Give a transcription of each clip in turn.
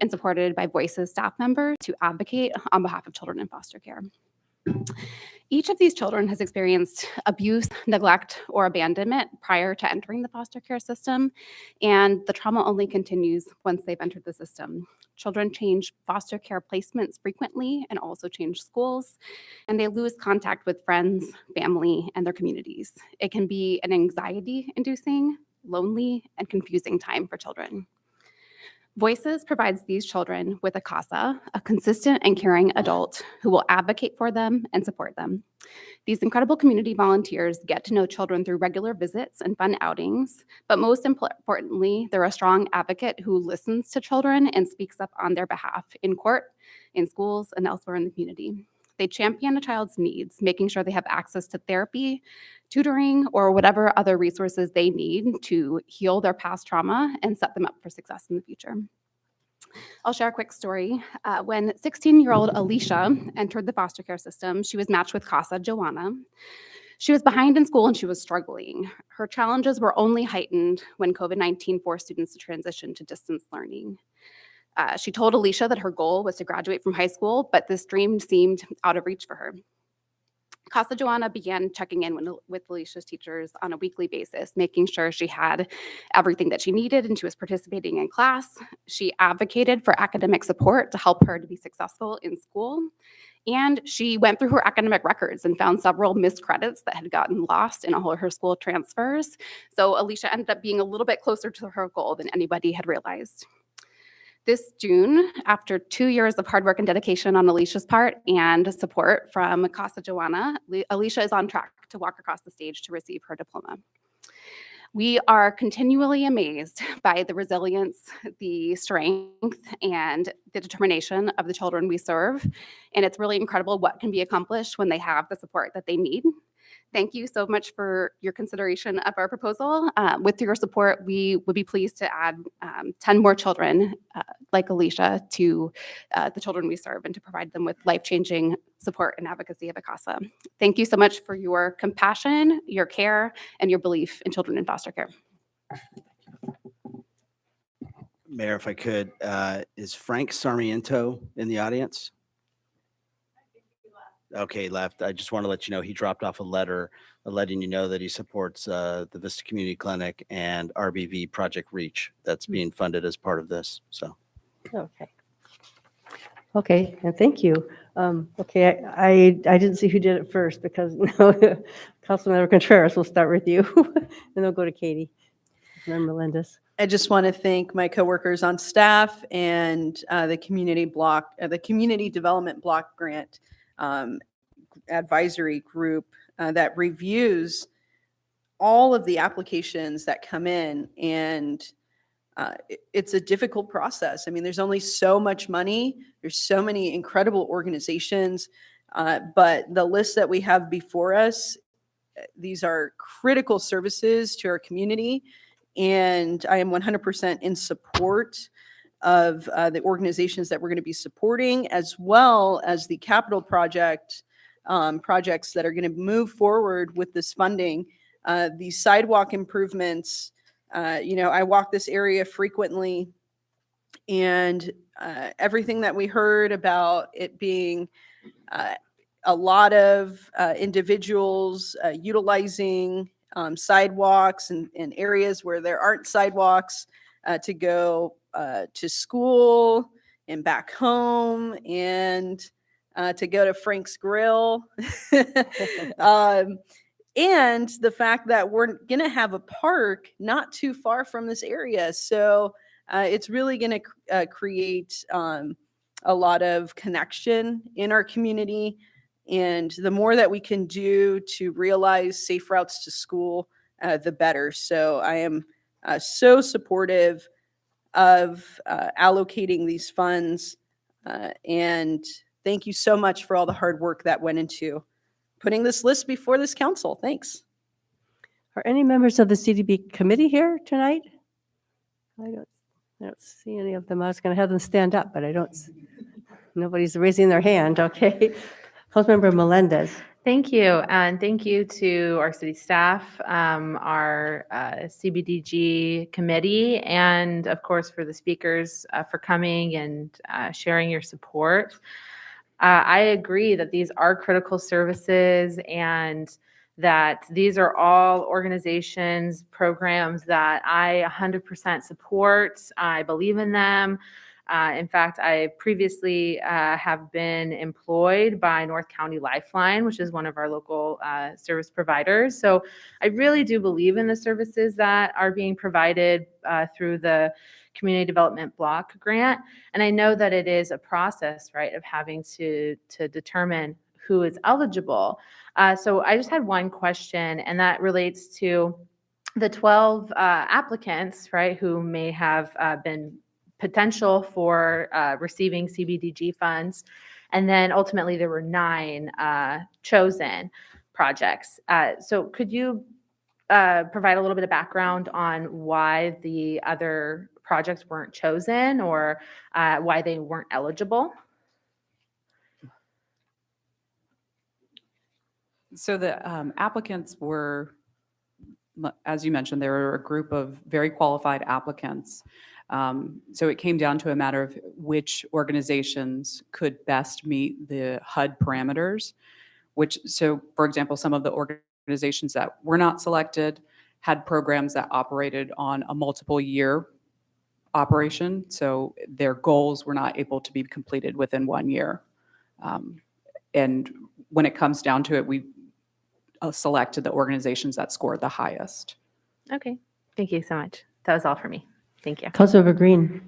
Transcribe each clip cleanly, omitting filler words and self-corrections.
and supported by Voices staff members to advocate on behalf of children in foster care. Each of these children has experienced abuse, neglect, or abandonment prior to entering the foster care system, and the trauma only continues once they've entered the system. Children change foster care placements frequently and also change schools, and they lose contact with friends, family, and their communities. It can be an anxiety-inducing, lonely, and confusing time for children. Voices provides these children with a CASA, a consistent and caring adult who will advocate for them and support them. These incredible community volunteers get to know children through regular visits and fun outings, but most importantly, they're a strong advocate who listens to children and speaks up on their behalf in court, in schools, and elsewhere in the community. They champion a child's needs, making sure they have access to therapy, tutoring, or whatever other resources they need to heal their past trauma and set them up for success in the future. I'll share a quick story. When 16-year-old Alicia entered the foster care system, she was matched with CASA Joanna. She was behind in school and she was struggling. Her challenges were only heightened when COVID-19 forced students to transition to distance learning. She told Alicia that her goal was to graduate from high school, but this dream seemed out of reach for her. CASA Joanna began checking in with Alicia's teachers on a weekly basis, making sure she had everything that she needed and she was participating in class. She advocated for academic support to help her to be successful in school. And she went through her academic records and found several missed credits that had gotten lost in all of her school transfers. So Alicia ended up being a little bit closer to her goal than anybody had realized. This June, after 2 years of hard work and dedication on Alicia's part and support from CASA Joanna, Alicia is on track to walk across the stage to receive her diploma. We are continually amazed by the resilience, the strength, and the determination of the children we serve, and it's really incredible what can be accomplished when they have the support that they need. Thank you so much for your consideration of our proposal. With your support, we would be pleased to add 10 more children like Alicia to the children we serve and to provide them with life-changing support and advocacy of CASA. Thank you so much for your compassion, your care, and your belief in children in foster care. Mayor, if I could, is Frank Sarmiento in the audience? Okay, left. I just want to let you know he dropped off a letter letting you know that he supports the Vista Community Clinic and RBV Project Reach that's being funded as part of this. So, Okay, and thank you. Okay, I didn't see who did it first because no, Councilmember Contreras, we'll start with you, and then we'll go to Katie. Member Melendez. I just want to thank my coworkers on staff and the community development block grant advisory group that reviews all of the applications that come in, and it's a difficult process. I mean, there's only so much money. There's so many incredible organizations, but the list that we have before us, these are critical services to our community, and I am 100% in support of the organizations that we're going to be supporting, as well as the capital projects that are going to move forward with this funding. These sidewalk improvements, I walk this area frequently, and everything that we heard about it being a lot of individuals utilizing sidewalks and areas where there aren't sidewalks to go to school and back home and to go to Frank's Grill. And the fact that we're going to have a park not too far from this area. So it's really going to create a lot of connection in our community. And the more that we can do to realize safe routes to school, the better. So I am so supportive of allocating these funds. And thank you so much for all the hard work that went into putting this list before this council. Thanks. Are any members of the CDB committee here tonight? I don't see any of them. I was going to have them stand up, but I don't. Nobody's raising their hand. Okay. Councilmember Melendez. Thank you. And thank you to our city staff, our CBDG committee, and of course for the speakers for coming and sharing your support. I agree that these are critical services and that these are all organizations, programs that I 100% support. I believe in them. In fact, I previously have been employed by North County Lifeline, which is one of our local service providers. So I really do believe in the services that are being provided through the Community Development Block Grant. And I know that it is a process, right, of having to determine who is eligible. So I just had one question, and that relates to the 12 applicants, right, who may have been potential for receiving CBDG funds. And then ultimately there were 9 chosen projects. So could you provide a little bit of background on why the other projects weren't chosen or why they weren't eligible? So the applicants were, as you mentioned, there were a group of very qualified applicants. So it came down to a matter of which organizations could best meet the HUD parameters, so for example, some of the organizations that were not selected had programs that operated on a multiple year operation. So their goals were not able to be completed within 1 year. And when it comes down to it, we selected the organizations that scored the highest. Okay, thank you so much. That was all for me. Thank you. Councilmember Green.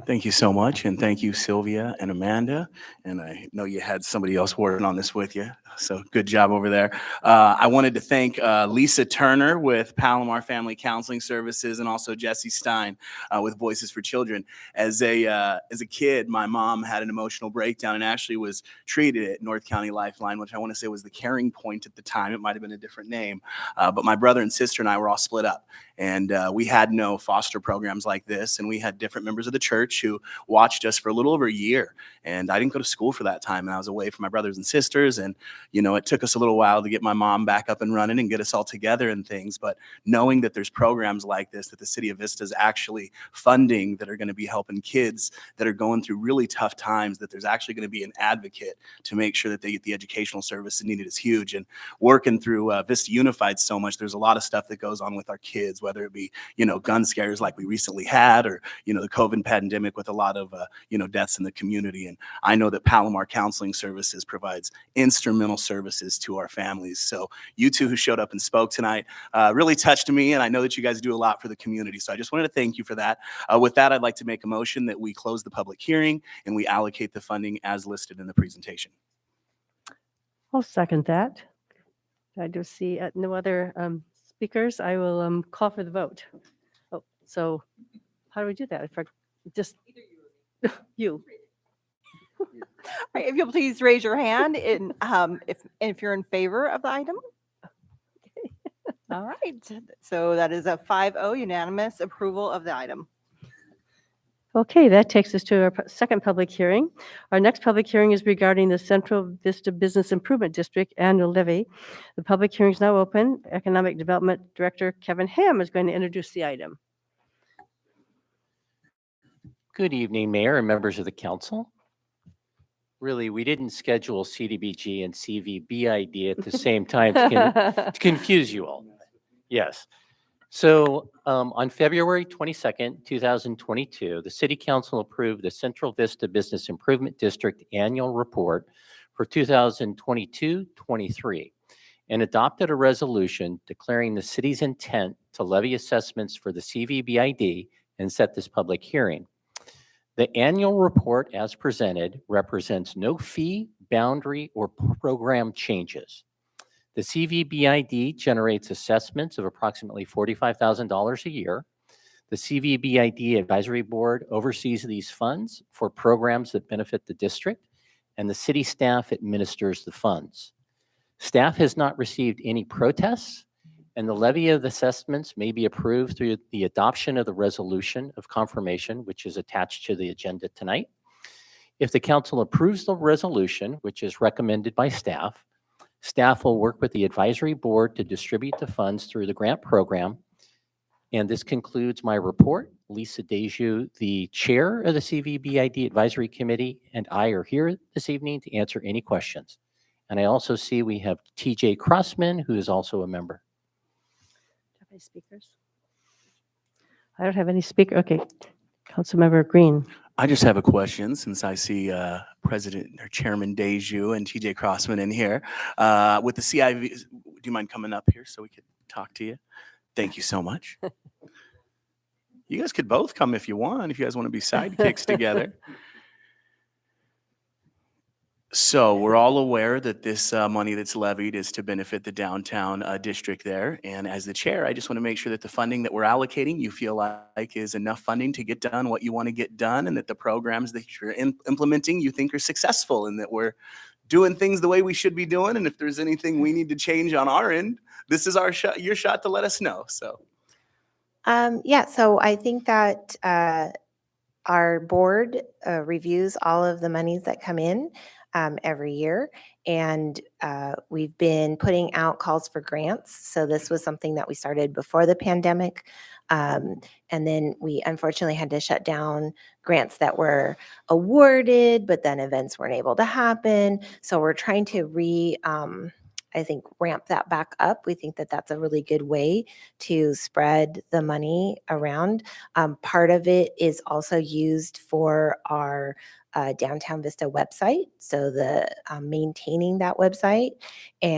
Thank you so much, and thank you, Sylvia and Amanda. And I know you had somebody else working on this with you, so good job over there. I wanted to thank Lisa Turner with Palomar Family Counseling Services, and also Jesse Stein with Voices for Children. As a kid, my mom had an emotional breakdown and actually was treated at North County Lifeline, which I want to say was the Caring Point at the time. It might have been a different name, but my brother and sister and I were all split up, and we had no foster programs like this, and we had different members of the church who watched us for a little over a year. And I didn't go to school for that time, and I was away from my brothers and sisters. And, you know, it took us a little while to get my mom back up and running and get us all together and things. But knowing that there's programs like this, that the city of Vista is actually funding, that are going to be helping kids that are going through really tough times, that there's actually going to be an advocate to make sure that they get the educational services needed is huge. And working through Vista Unified so much, there's a lot of stuff that goes on with our kids, whether it be, you know, gun scares like we recently had, or, you know, the COVID pandemic with a lot of, you know, deaths in the community. And I know that Palomar Counseling Services provides instrumental services to our families. So you two who showed up and spoke tonight really touched me, and I know that you guys do a lot for the community. So I just wanted to thank you for that. With that, I'd like to make a motion that we close the public hearing and we allocate the funding as listed in the presentation. I'll second that. I do see no other speakers. I will call for the vote. Oh, so how do we do that? If I just you. All right, if you'll please raise your hand if you're in favor of the item. All right, so that is a 5-0 unanimous approval of the item. Okay, that takes us to our second public hearing. Our next public hearing is regarding the Central Vista Business Improvement District annual levy. The public hearing is now open. Economic Development Director Kevin Ham is going to introduce the item. Good evening, Mayor and members of the council. Really, we didn't schedule CDBG and CVBID at the same time to confuse you all. Yes. So on February 22nd, 2022, the City Council approved the Central Vista Business Improvement District Annual Report for 2022-23 and adopted a resolution declaring the city's intent to levy assessments for the CVBID and set this public hearing. The annual report as presented represents no fee, boundary, or program changes. The CVBID generates assessments of approximately $45,000 a year. The CVBID Advisory Board oversees these funds for programs that benefit the district, and the city staff administers the funds. Staff has not received any protests, and the levy of assessments may be approved through the adoption of the resolution of confirmation, which is attached to the agenda tonight. If the council approves the resolution, which is recommended by staff, Staff will work with the advisory board to distribute the funds through the grant program. And this concludes my report. Lisa Deju, the chair of the CVBID Advisory Committee, and I are here this evening to answer any questions. And I also see we have TJ Crossman, who is also a member. Do you have any speakers? I don't have any speaker. Okay. Councilmember Green. I just have a question since I see President or Chairman Deju and TJ Crossman in here. With the CIV, do you mind coming up here so we could talk to you? Thank you so much. You guys could both come if you want, if you guys want to be sidekicks together. So we're all aware that this money that's levied is to benefit the downtown district there. And as the chair, I just want to make sure that the funding that we're allocating, you feel like is enough funding to get done what you want to get done, and that the programs that you're implementing you think are successful, and that we're doing things the way we should be doing. And if there's anything we need to change on our end, this is our shot, your shot to let us know. So. Yeah, so I think that our board reviews all of the monies that come in every year. And we've been putting out calls for grants. So this was something that we started before the pandemic. And then we unfortunately had to shut down grants that were awarded, but then events weren't able to happen. So we're trying to I think, ramp that back up. We think that that's a really good way to spread the money around. Part of it is also used for our Downtown Vista website, so the maintaining that website. And